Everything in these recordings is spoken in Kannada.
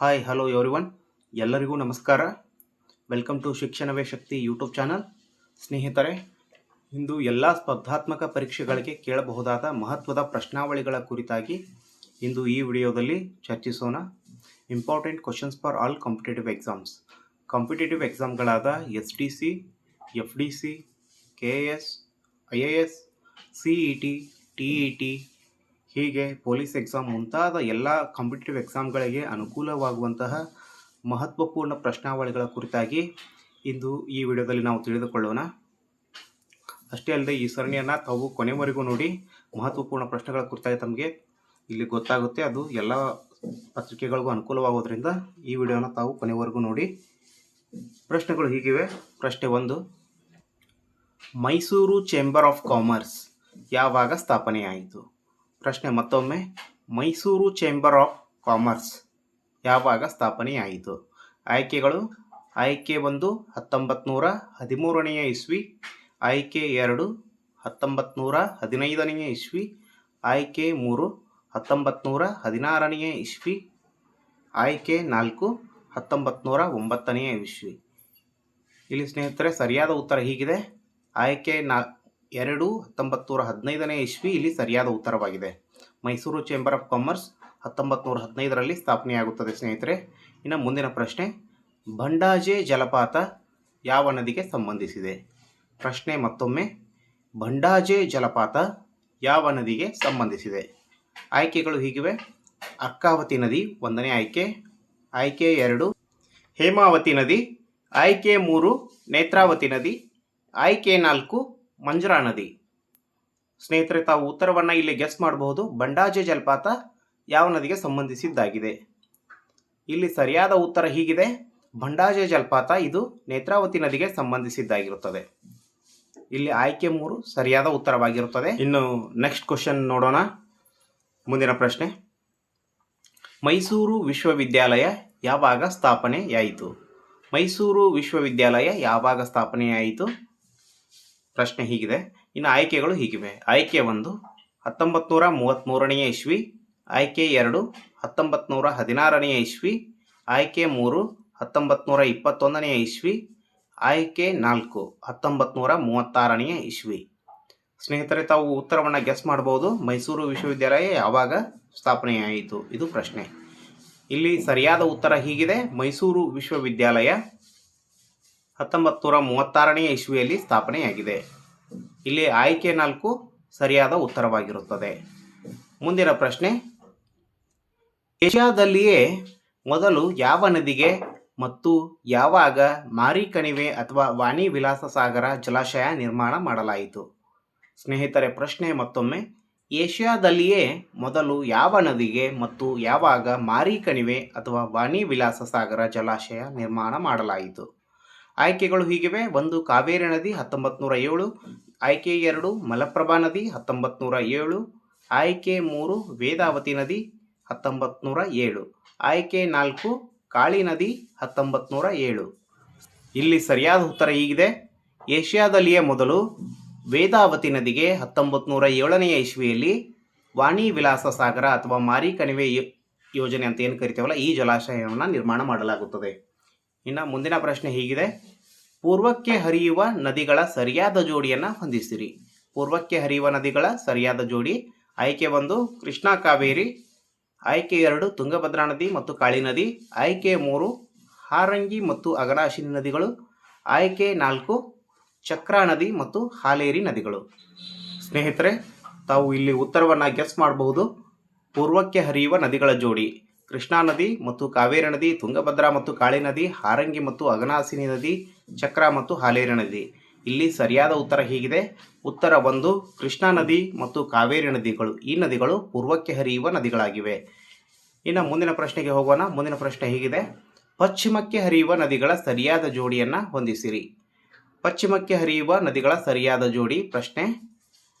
ಹಾಯ್ ಹಲೋ ಎವ್ರಿವನ್, ಎಲ್ಲರಿಗೂ ನಮಸ್ಕಾರ. Welcome to Shikshanave Shakti YouTube channel. ಸ್ನೇಹಿತರೆ, ಇಂದು ಎಲ್ಲ ಸ್ಪರ್ಧಾತ್ಮಕ ಪರೀಕ್ಷೆಗಳಿಗೆ ಕೇಳಬಹುದಾದ ಮಹತ್ವದ ಪ್ರಶ್ನಾವಳಿಗಳ ಕುರಿತಾಗಿ ಇಂದು ಈ ವಿಡಿಯೋದಲ್ಲಿ ಚರ್ಚಿಸೋಣ. Important questions for all competitive ಎಕ್ಸಾಮ್ಗಳಾದ SDC, FDC, KS, IAS, CET, TET ಹೀಗೆ ಪೊಲೀಸ್ ಎಕ್ಸಾಮ್ ಮುಂತಾದ ಎಲ್ಲ ಕಾಂಪಿಟೇಟಿವ್ ಎಕ್ಸಾಮ್ಗಳಿಗೆ ಅನುಕೂಲವಾಗುವಂತಹ ಮಹತ್ವಪೂರ್ಣ ಪ್ರಶ್ನಾವಳಿಗಳ ಕುರಿತಾಗಿ ಇಂದು ಈ ವಿಡಿಯೋದಲ್ಲಿ ನಾವು ತಿಳಿದುಕೊಳ್ಳೋಣ. ಅಷ್ಟೇ ಅಲ್ಲದೆ ಈ ಸರಣಿಯನ್ನು ತಾವು ಕೊನೆವರೆಗೂ ನೋಡಿ. ಮಹತ್ವಪೂರ್ಣ ಪ್ರಶ್ನೆಗಳ ಕುರಿತಾಗಿ ತಮಗೆ ಇಲ್ಲಿ ಗೊತ್ತಾಗುತ್ತೆ. ಅದು ಎಲ್ಲ ಪತ್ರಿಕೆಗಳಿಗೂ ಅನುಕೂಲವಾಗೋದ್ರಿಂದ ಈ ವಿಡಿಯೋನ ತಾವು ಕೊನೆವರೆಗೂ ನೋಡಿ. ಪ್ರಶ್ನೆಗಳು ಹೀಗಿವೆ. ಪ್ರಶ್ನೆ 1, ಮೈಸೂರು ಚೇಂಬರ್ ಆಫ್ ಕಾಮರ್ಸ್ ಯಾವಾಗ ಸ್ಥಾಪನೆಯಾಯಿತು? ಪ್ರಶ್ನೆ ಮತ್ತೊಮ್ಮೆ, ಮೈಸೂರು ಚೇಂಬರ್ ಆಫ್ ಕಾಮರ್ಸ್ ಯಾವಾಗ ಸ್ಥಾಪನೆಯಾಯಿತು? ಆಯ್ಕೆಗಳು: ಆಯ್ಕೆ 1 1913ನೇ ಇಸ್ವಿ, ಆಯ್ಕೆ 2 1915ನೇ ಇಸ್ವಿ, ಆಯ್ಕೆ 3 1916ನೇ ಇಸ್ವಿ, ಆಯ್ಕೆ 4 1909ನೇ ಇಸ್ವಿ. ಇಲ್ಲಿ ಸ್ನೇಹಿತರೆ ಸರಿಯಾದ ಉತ್ತರ ಹೀಗಿದೆ. ಆಯ್ಕೆ 2 1915ನೇ ಇಸ್ವಿ ಇಲ್ಲಿ ಸರಿಯಾದ ಉತ್ತರವಾಗಿದೆ. ಮೈಸೂರು ಚೇಂಬರ್ ಆಫ್ ಕಾಮರ್ಸ್ 1915ರಲ್ಲಿ ಸ್ಥಾಪನೆಯಾಗುತ್ತದೆ ಸ್ನೇಹಿತರೆ. ಇನ್ನು ಮುಂದಿನ ಪ್ರಶ್ನೆ, ಬಂಡಾಜೆ ಜಲಪಾತ ಯಾವ ನದಿಗೆ ಸಂಬಂಧಿಸಿದೆ? ಪ್ರಶ್ನೆ ಮತ್ತೊಮ್ಮೆ, ಬಂಡಾಜೆ ಜಲಪಾತ ಯಾವ ನದಿಗೆ ಸಂಬಂಧಿಸಿದೆ? ಆಯ್ಕೆಗಳು ಹೀಗಿವೆ. ಅರ್ಕಾವತಿ ನದಿ 1ನೇ ಆಯ್ಕೆ, ಆಯ್ಕೆ 2 ಹೇಮಾವತಿ ನದಿ, ಆಯ್ಕೆ 3 ನೇತ್ರಾವತಿ ನದಿ, ಆಯ್ಕೆ 4 ಮಂಜರಾ ನದಿ. ಸ್ನೇಹಿತರೆ, ತಾವು ಉತ್ತರವನ್ನು ಇಲ್ಲಿ ಗೆಸ್ ಮಾಡಬಹುದು. ಬಂಡಾಜೆ ಜಲಪಾತ ಯಾವ ನದಿಗೆ ಸಂಬಂಧಿಸಿದ್ದಾಗಿದೆ? ಇಲ್ಲಿ ಸರಿಯಾದ ಉತ್ತರ ಹೀಗಿದೆ. ಬಂಡಾಜೆ ಜಲಪಾತ ಇದು ನೇತ್ರಾವತಿ ನದಿಗೆ ಸಂಬಂಧಿಸಿದ್ದಾಗಿರುತ್ತದೆ. ಇಲ್ಲಿ ಆಯ್ಕೆ 3 ಸರಿಯಾದ ಉತ್ತರವಾಗಿರುತ್ತದೆ. ಇನ್ನು ನೆಕ್ಸ್ಟ್ ಕ್ವಶನ್ ನೋಡೋಣ. ಮುಂದಿನ ಪ್ರಶ್ನೆ, ಮೈಸೂರು ವಿಶ್ವವಿದ್ಯಾಲಯ ಯಾವಾಗ ಸ್ಥಾಪನೆಯಾಯಿತು? ಮೈಸೂರು ವಿಶ್ವವಿದ್ಯಾಲಯ ಯಾವಾಗ ಸ್ಥಾಪನೆಯಾಯಿತು? ಪ್ರಶ್ನೆ ಹೀಗಿದೆ. ಇನ್ನು ಆಯ್ಕೆಗಳು ಹೀಗಿವೆ. ಆಯ್ಕೆ 1 1933ನೇ ಇಸ್ವಿ, ಆಯ್ಕೆ 2 1916ನೇ ಇಸ್ವಿ, ಆಯ್ಕೆ 3 1921ನೇ ಇಸ್ವಿ, ಆಯ್ಕೆ 4 1936ನೇ ಇಸ್ವಿ. ಸ್ನೇಹಿತರೆ, ತಾವು ಉತ್ತರವನ್ನು ಗೆಸ್ ಮಾಡಬಹುದು. ಮೈಸೂರು ವಿಶ್ವವಿದ್ಯಾಲಯ ಯಾವಾಗ ಸ್ಥಾಪನೆಯಾಯಿತು ಇದು ಪ್ರಶ್ನೆ. ಇಲ್ಲಿ ಸರಿಯಾದ ಉತ್ತರ ಹೀಗಿದೆ. ಮೈಸೂರು ವಿಶ್ವವಿದ್ಯಾಲಯ 1936ನೇ ಇಸ್ವಿಯಲ್ಲಿ ಸ್ಥಾಪನೆಯಾಗಿದೆ. ಇಲ್ಲಿ ಆಯ್ಕೆ 4 ಸರಿಯಾದ ಉತ್ತರವಾಗಿರುತ್ತದೆ. ಮುಂದಿನ ಪ್ರಶ್ನೆ, ಏಷ್ಯಾದಲ್ಲಿಯೇ ಮೊದಲು ಯಾವ ನದಿಗೆ ಮತ್ತು ಯಾವಾಗ ಮಾರಿ ಕಣಿವೆ ಅಥವಾ ವಾಣಿ ವಿಲಾಸ ಸಾಗರ ಜಲಾಶಯ ನಿರ್ಮಾಣ ಮಾಡಲಾಯಿತು? ಸ್ನೇಹಿತರೆ, ಪ್ರಶ್ನೆ ಮತ್ತೊಮ್ಮೆ, ಏಷ್ಯಾದಲ್ಲಿಯೇ ಮೊದಲು ಯಾವ ನದಿಗೆ ಮತ್ತು ಯಾವಾಗ ಮಾರಿ ಕಣಿವೆ ಅಥವಾ ವಾಣಿ ವಿಲಾಸ ಸಾಗರ ಜಲಾಶಯ ನಿರ್ಮಾಣ ಮಾಡಲಾಯಿತು? ಆಯ್ಕೆಗಳು ಹೀಗಿವೆ. 1 ಕಾವೇರಿ ನದಿ 1907, ಆಯ್ಕೆ 2 ಮಲಪ್ರಭಾ ನದಿ 1907, ಆಯ್ಕೆ 3 ವೇದಾವತಿ ನದಿ 1907, ಆಯ್ಕೆ 4 ಕಾಳಿ ನದಿ 1907. ಇಲ್ಲಿ ಸರಿಯಾದ ಉತ್ತರ ಹೀಗಿದೆ. ಏಷ್ಯಾದಲ್ಲಿಯೇ ಮೊದಲು ವೇದಾವತಿ ನದಿಗೆ 1907ನೇ ಇಸ್ವಿಯಲ್ಲಿ ವಾಣಿ ವಿಲಾಸ ಸಾಗರ ಅಥವಾ ಮಾರಿ ಕಣಿವೆ ಯೋಜನೆ ಅಂತ ಏನು ಕರಿತೇವಲ್ಲ ಈ ಜಲಾಶಯವನ್ನು ನಿರ್ಮಾಣ ಮಾಡಲಾಗುತ್ತದೆ. ಇನ್ನು ಮುಂದಿನ ಪ್ರಶ್ನೆ ಹೀಗಿದೆ. ಪೂರ್ವಕ್ಕೆ ಹರಿಯುವ ನದಿಗಳ ಸರಿಯಾದ ಜೋಡಿಯನ್ನು ಹೊಂದಿಸಿರಿ. ಪೂರ್ವಕ್ಕೆ ಹರಿಯುವ ನದಿಗಳ ಸರಿಯಾದ ಜೋಡಿ. ಆಯ್ಕೆ 1 ಕೃಷ್ಣಾ ಕಾವೇರಿ, ಆಯ್ಕೆ 2 ತುಂಗಭದ್ರಾ ನದಿ ಮತ್ತು ಕಾಳಿ ನದಿ, ಆಯ್ಕೆ 3 ಹಾರಂಗಿ ಮತ್ತು ಅಘನಾಶಿನಿ ನದಿಗಳು, ಆಯ್ಕೆ 4 ಚಕ್ರಾ ನದಿ ಮತ್ತು ಹಾಲೇರಿ ನದಿಗಳು. ಸ್ನೇಹಿತರೆ, ತಾವು ಇಲ್ಲಿ ಉತ್ತರವನ್ನು ಗೆಸ್ ಮಾಡಬಹುದು. ಪೂರ್ವಕ್ಕೆ ಹರಿಯುವ ನದಿಗಳ ಜೋಡಿ ಕೃಷ್ಣಾ ನದಿ ಮತ್ತು ಕಾವೇರಿ ನದಿ, ತುಂಗಭದ್ರಾ ಮತ್ತು ಕಾಳಿ ನದಿ, ಹಾರಂಗಿ ಮತ್ತು ಅಘನಾಶಿನಿ ನದಿ, ಚಕ್ರ ಮತ್ತು ಹಾಲೇರಿ ನದಿ. ಇಲ್ಲಿ ಸರಿಯಾದ ಉತ್ತರ ಹೀಗಿದೆ. ಉತ್ತರ 1 ಕೃಷ್ಣಾ ನದಿ ಮತ್ತು ಕಾವೇರಿ ನದಿಗಳು. ಈ ನದಿಗಳು ಪೂರ್ವಕ್ಕೆ ಹರಿಯುವ ನದಿಗಳಾಗಿವೆ. ಇನ್ನು ಮುಂದಿನ ಪ್ರಶ್ನೆಗೆ ಹೋಗೋಣ. ಮುಂದಿನ ಪ್ರಶ್ನೆ ಹೀಗಿದೆ. ಪಶ್ಚಿಮಕ್ಕೆ ಹರಿಯುವ ನದಿಗಳ ಸರಿಯಾದ ಜೋಡಿಯನ್ನು ಹೊಂದಿಸಿರಿ. ಪಶ್ಚಿಮಕ್ಕೆ ಹರಿಯುವ ನದಿಗಳ ಸರಿಯಾದ ಜೋಡಿ. ಪ್ರಶ್ನೆ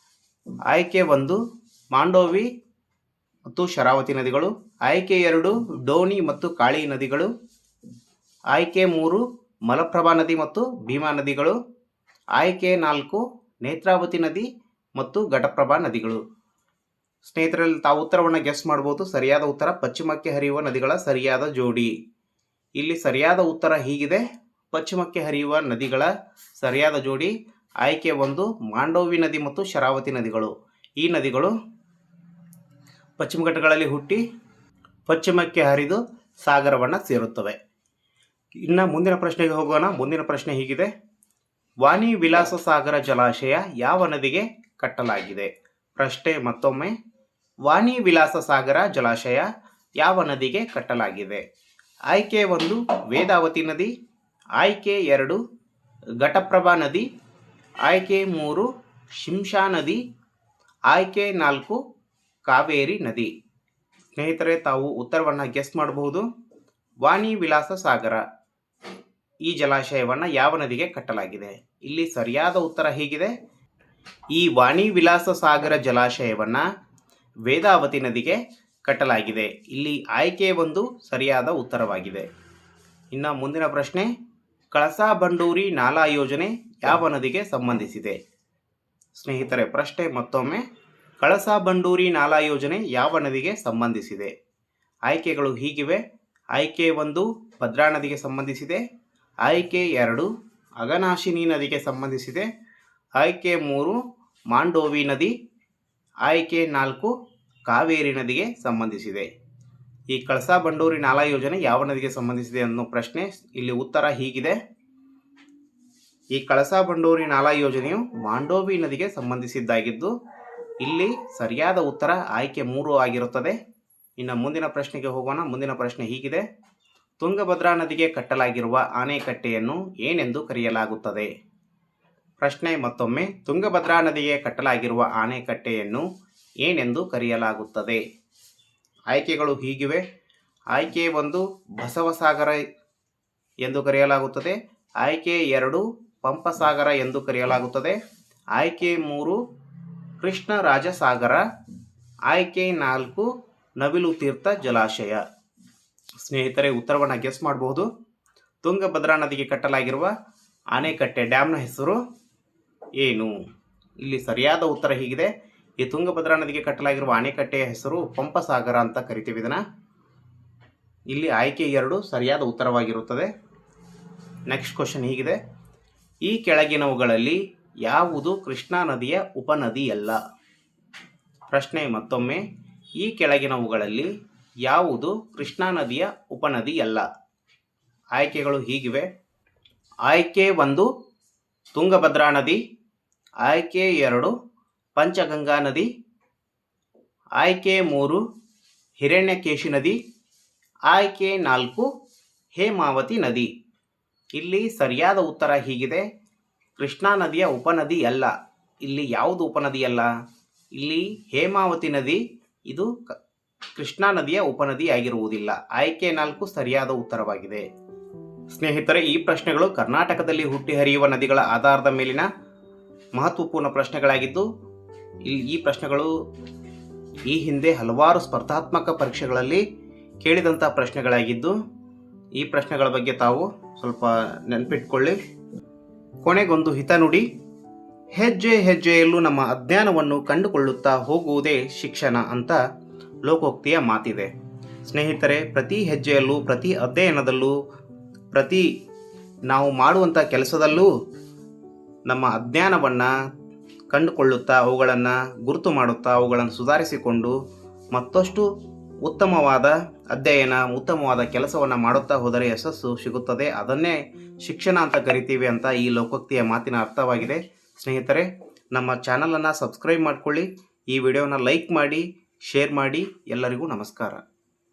ಆಯ್ಕೆ 1 ಮಾಂಡೋವಿ ಮತ್ತು ಶರಾವತಿ ನದಿಗಳು, ಆಯ್ಕೆ 2 ಡೋನಿ ಮತ್ತು ಕಾಳಿ ನದಿಗಳು, ಆಯ್ಕೆ 3 ಮಲಪ್ರಭಾ ನದಿ ಮತ್ತು ಭೀಮಾ ನದಿಗಳು, ಆಯ್ಕೆ 4 ನೇತ್ರಾವತಿ ನದಿ ಮತ್ತು ಘಟಪ್ರಭಾ ನದಿಗಳು. ಸ್ನೇಹಿತರಲ್ಲಿ ತಾವು ಉತ್ತರವನ್ನು ಗೆಸ್ ಮಾಡ್ಬೋದು. ಸರಿಯಾದ ಉತ್ತರ ಪಶ್ಚಿಮಕ್ಕೆ ಹರಿಯುವ ನದಿಗಳ ಸರಿಯಾದ ಜೋಡಿ. ಇಲ್ಲಿ ಸರಿಯಾದ ಉತ್ತರ ಹೀಗಿದೆ. ಪಶ್ಚಿಮಕ್ಕೆ ಹರಿಯುವ ನದಿಗಳ ಸರಿಯಾದ ಜೋಡಿ ಆಯ್ಕೆ 1 ಮಾಂಡೋವಿ ನದಿ ಮತ್ತು ಶರಾವತಿ ನದಿಗಳು. ಈ ನದಿಗಳು ಪಶ್ಚಿಮ ಘಟ್ಟಗಳಲ್ಲಿ ಹುಟ್ಟಿ ಪಶ್ಚಿಮಕ್ಕೆ ಹರಿದು ಸಾಗರವನ್ನು ಸೇರುತ್ತವೆ. ಇನ್ನು ಮುಂದಿನ ಪ್ರಶ್ನೆಗೆ ಹೋಗೋಣ. ಮುಂದಿನ ಪ್ರಶ್ನೆ ಹೀಗಿದೆ: ವಾಣಿ ವಿಲಾಸ ಸಾಗರ ಜಲಾಶಯ ಯಾವ ನದಿಗೆ ಕಟ್ಟಲಾಗಿದೆ? ಪ್ರಶ್ನೆ ಮತ್ತೊಮ್ಮೆ, ವಾಣಿ ವಿಲಾಸ ಸಾಗರ ಜಲಾಶಯ ಯಾವ ನದಿಗೆ ಕಟ್ಟಲಾಗಿದೆ? ಆಯ್ಕೆ 1 ವೇದಾವತಿ ನದಿ, ಆಯ್ಕೆ 2 ಘಟಪ್ರಭಾ ನದಿ, ಆಯ್ಕೆ 3 ಶಿಂಷಾ ನದಿ, ಆಯ್ಕೆ 4 ಕಾವೇರಿ ನದಿ. ಸ್ನೇಹಿತರೆ, ತಾವು ಉತ್ತರವನ್ನು ಗೆಸ್ ಮಾಡಬಹುದು. ವಾಣಿ ವಿಲಾಸ ಸಾಗರ ಈ ಜಲಾಶಯವನ್ನು ಯಾವ ನದಿಗೆ ಕಟ್ಟಲಾಗಿದೆ? ಇಲ್ಲಿ ಸರಿಯಾದ ಉತ್ತರ ಹೀಗಿದೆ: ಈ ವಾಣಿ ವಿಲಾಸ ಸಾಗರ ಜಲಾಶಯವನ್ನು ವೇದಾವತಿ ನದಿಗೆ ಕಟ್ಟಲಾಗಿದೆ. ಇಲ್ಲಿ ಆಯ್ಕೆ 1 ಸರಿಯಾದ ಉತ್ತರವಾಗಿದೆ. ಇನ್ನು ಮುಂದಿನ ಪ್ರಶ್ನೆ: ಕಳಸಾ ಬಂಡೂರಿ ನಾಲಾ ಯೋಜನೆ ಯಾವ ನದಿಗೆ ಸಂಬಂಧಿಸಿದೆ? ಸ್ನೇಹಿತರೆ, ಪ್ರಶ್ನೆ ಮತ್ತೊಮ್ಮೆ, ಕಳಸಾ ಬಂಡೂರಿ ನಾಲಾ ಯೋಜನೆ ಯಾವ ನದಿಗೆ ಸಂಬಂಧಿಸಿದೆ? ಆಯ್ಕೆಗಳು ಹೀಗಿವೆ: ಆಯ್ಕೆ 1 ಭದ್ರಾ ನದಿಗೆ ಸಂಬಂಧಿಸಿದೆ, ಆಯ್ಕೆ 2 ಅಘನಾಶಿನಿ ನದಿಗೆ ಸಂಬಂಧಿಸಿದೆ, ಆಯ್ಕೆ 3 ಮಾಂಡೋವಿ ನದಿ, ಆಯ್ಕೆ 4 ಕಾವೇರಿ ನದಿಗೆ ಸಂಬಂಧಿಸಿದೆ. ಈ ಕಳಸಾ ಬಂಡೂರಿ ನಾಲಾ ಯೋಜನೆ ಯಾವ ನದಿಗೆ ಸಂಬಂಧಿಸಿದೆ ಅನ್ನೋ ಪ್ರಶ್ನೆ. ಇಲ್ಲಿ ಉತ್ತರ ಹೀಗಿದೆ: ಈ ಕಳಸಾ ಬಂಡೂರಿ ನಾಲಾ ಯೋಜನೆಯು ಮಾಂಡೋವಿ ನದಿಗೆ ಸಂಬಂಧಿಸಿದ್ದಾಗಿದ್ದು ಇಲ್ಲಿ ಸರಿಯಾದ ಉತ್ತರ ಆಯ್ಕೆ 3 ಆಗಿರುತ್ತದೆ. ಇನ್ನು ಮುಂದಿನ ಪ್ರಶ್ನೆಗೆ ಹೋಗೋಣ. ಮುಂದಿನ ಪ್ರಶ್ನೆ ಹೀಗಿದೆ: ತುಂಗಭದ್ರಾ ನದಿಗೆ ಕಟ್ಟಲಾಗಿರುವ ಆಣೆಕಟ್ಟೆಯನ್ನು ಏನೆಂದು ಕರೆಯಲಾಗುತ್ತದೆ? ಪ್ರಶ್ನೆ ಮತ್ತೊಮ್ಮೆ, ತುಂಗಭದ್ರಾ ನದಿಗೆ ಕಟ್ಟಲಾಗಿರುವ ಆಣೆಕಟ್ಟೆಯನ್ನು ಏನೆಂದು ಕರೆಯಲಾಗುತ್ತದೆ? ಆಯ್ಕೆಗಳು ಹೀಗಿವೆ: ಆಯ್ಕೆ 1 ಬಸವಸಾಗರ ಎಂದು ಕರೆಯಲಾಗುತ್ತದೆ, ಆಯ್ಕೆ 2 ಪಂಪಸಾಗರ ಎಂದು ಕರೆಯಲಾಗುತ್ತದೆ, ಆಯ್ಕೆ 3 ಕೃಷ್ಣರಾಜಸಾಗರ, ಆಯ್ಕೆ 4 ನವಿಲು ತೀರ್ಥ ಜಲಾಶಯ. ಸ್ನೇಹಿತರೆ, ಉತ್ತರವನ್ನು ಗೆಸ್ ಮಾಡಬಹುದು. ತುಂಗಭದ್ರಾ ನದಿಗೆ ಕಟ್ಟಲಾಗಿರುವ ಆಣೆಕಟ್ಟೆ ಡ್ಯಾಮ್ನ ಹೆಸರು ಏನು? ಇಲ್ಲಿ ಸರಿಯಾದ ಉತ್ತರ ಹೀಗಿದೆ: ಈ ತುಂಗಭದ್ರಾ ನದಿಗೆ ಕಟ್ಟಲಾಗಿರುವ ಆಣೆಕಟ್ಟೆಯ ಹೆಸರು ಪಂಪಸಾಗರ ಅಂತ ಕರಿತೀವಿ ಇದನ್ನು. ಇಲ್ಲಿ ಆಯ್ಕೆ 2 ಸರಿಯಾದ ಉತ್ತರವಾಗಿರುತ್ತದೆ. ನೆಕ್ಸ್ಟ್ ಕ್ವಶನ್ ಹೀಗಿದೆ: ಈ ಕೆಳಗಿನವುಗಳಲ್ಲಿ ಯಾವುದು ಕೃಷ್ಣಾ ನದಿಯ ಉಪನದಿಯಲ್ಲ? ಪ್ರಶ್ನೆ ಮತ್ತೊಮ್ಮೆ, ಈ ಕೆಳಗಿನವುಗಳಲ್ಲಿ ಯಾವುದು ಕೃಷ್ಣಾ ನದಿಯ ಉಪನದಿಯಲ್ಲ? ಆಯ್ಕೆಗಳು ಹೀಗಿವೆ: ಆಯ್ಕೆ 1 ತುಂಗಭದ್ರಾ ನದಿ, ಆಯ್ಕೆ 2 ಪಂಚಗಂಗಾ ನದಿ, ಆಯ್ಕೆ 3 ಹಿರಣ್ಯಕೇಶಿ ನದಿ, ಆಯ್ಕೆ 4 ಹೇಮಾವತಿ ನದಿ. ಇಲ್ಲಿ ಸರಿಯಾದ ಉತ್ತರ ಹೀಗಿದೆ: ಕೃಷ್ಣಾ ನದಿಯ ಉಪನದಿ ಅಲ್ಲ. ಇಲ್ಲಿ ಯಾವುದು ಉಪನದಿ ಅಲ್ಲ? ಇಲ್ಲಿ ಹೇಮಾವತಿ ನದಿ ಇದು ಕೃಷ್ಣಾ ನದಿಯ ಉಪನದಿ ಆಗಿರುವುದಿಲ್ಲ. ಆಯ್ಕೆ 4 ಸರಿಯಾದ ಉತ್ತರವಾಗಿದೆ. ಸ್ನೇಹಿತರೆ, ಈ ಪ್ರಶ್ನೆಗಳು ಕರ್ನಾಟಕದಲ್ಲಿ ಹುಟ್ಟಿ ಹರಿಯುವ ನದಿಗಳ ಆಧಾರದ ಮೇಲಿನ ಮಹತ್ವಪೂರ್ಣ ಪ್ರಶ್ನೆಗಳಾಗಿದ್ದು ಈ ಪ್ರಶ್ನೆಗಳು ಈ ಹಿಂದೆ ಹಲವಾರು ಸ್ಪರ್ಧಾತ್ಮಕ ಪರೀಕ್ಷೆಗಳಲ್ಲಿ ಕೇಳಿದಂಥ ಪ್ರಶ್ನೆಗಳಾಗಿದ್ದು ಈ ಪ್ರಶ್ನೆಗಳ ಬಗ್ಗೆ ತಾವು ಸ್ವಲ್ಪ ನೆನಪಿಟ್ಕೊಳ್ಳಿ. ಕೊನೆಗೊಂದು ಹಿತನುಡಿ: ಹೆಜ್ಜೆ ಹೆಜ್ಜೆಯಲ್ಲೂ ನಮ್ಮ ಅಜ್ಞಾನವನ್ನು ಕಂಡುಕೊಳ್ಳುತ್ತಾ ಹೋಗುವುದೇ ಶಿಕ್ಷಣ ಅಂತ ಲೋಕೋಕ್ತಿಯ ಮಾತಿದೆ. ಸ್ನೇಹಿತರೆ, ಪ್ರತಿ ಹೆಜ್ಜೆಯಲ್ಲೂ, ಪ್ರತಿ ಅಧ್ಯಯನದಲ್ಲೂ, ಪ್ರತಿ ನಾವು ಮಾಡುವಂಥ ಕೆಲಸದಲ್ಲೂ ನಮ್ಮ ಅಜ್ಞಾನವನ್ನು ಕಂಡುಕೊಳ್ಳುತ್ತಾ, ಅವುಗಳನ್ನು ಗುರುತು ಮಾಡುತ್ತಾ, ಅವುಗಳನ್ನು ಸುಧಾರಿಸಿಕೊಂಡು ಮತ್ತಷ್ಟು ಉತ್ತಮವಾದ ಅಧ್ಯಯನ, ಉತ್ತಮವಾದ ಕೆಲಸವನ್ನು ಮಾಡುತ್ತಾ ಹೋದರೆ ಯಶಸ್ಸು ಸಿಗುತ್ತದೆ. ಅದನ್ನೇ ಶಿಕ್ಷಣ ಅಂತ ಕರಿತೀವಿ ಅಂತ ಈ ಲೋಕೋಕ್ತಿಯ ಮಾತಿನ ಅರ್ಥವಾಗಿದೆ. ಸ್ನೇಹಿತರೆ, ನಮ್ಮ ಚಾನಲನ್ನು ಸಬ್ಸ್ಕ್ರೈಬ್ ಮಾಡಿಕೊಳ್ಳಿ, ಈ ವಿಡಿಯೋನ ಲೈಕ್ ಮಾಡಿ, ಶೇರ್ ಮಾಡಿ. ಎಲ್ಲರಿಗೂ ನಮಸ್ಕಾರ.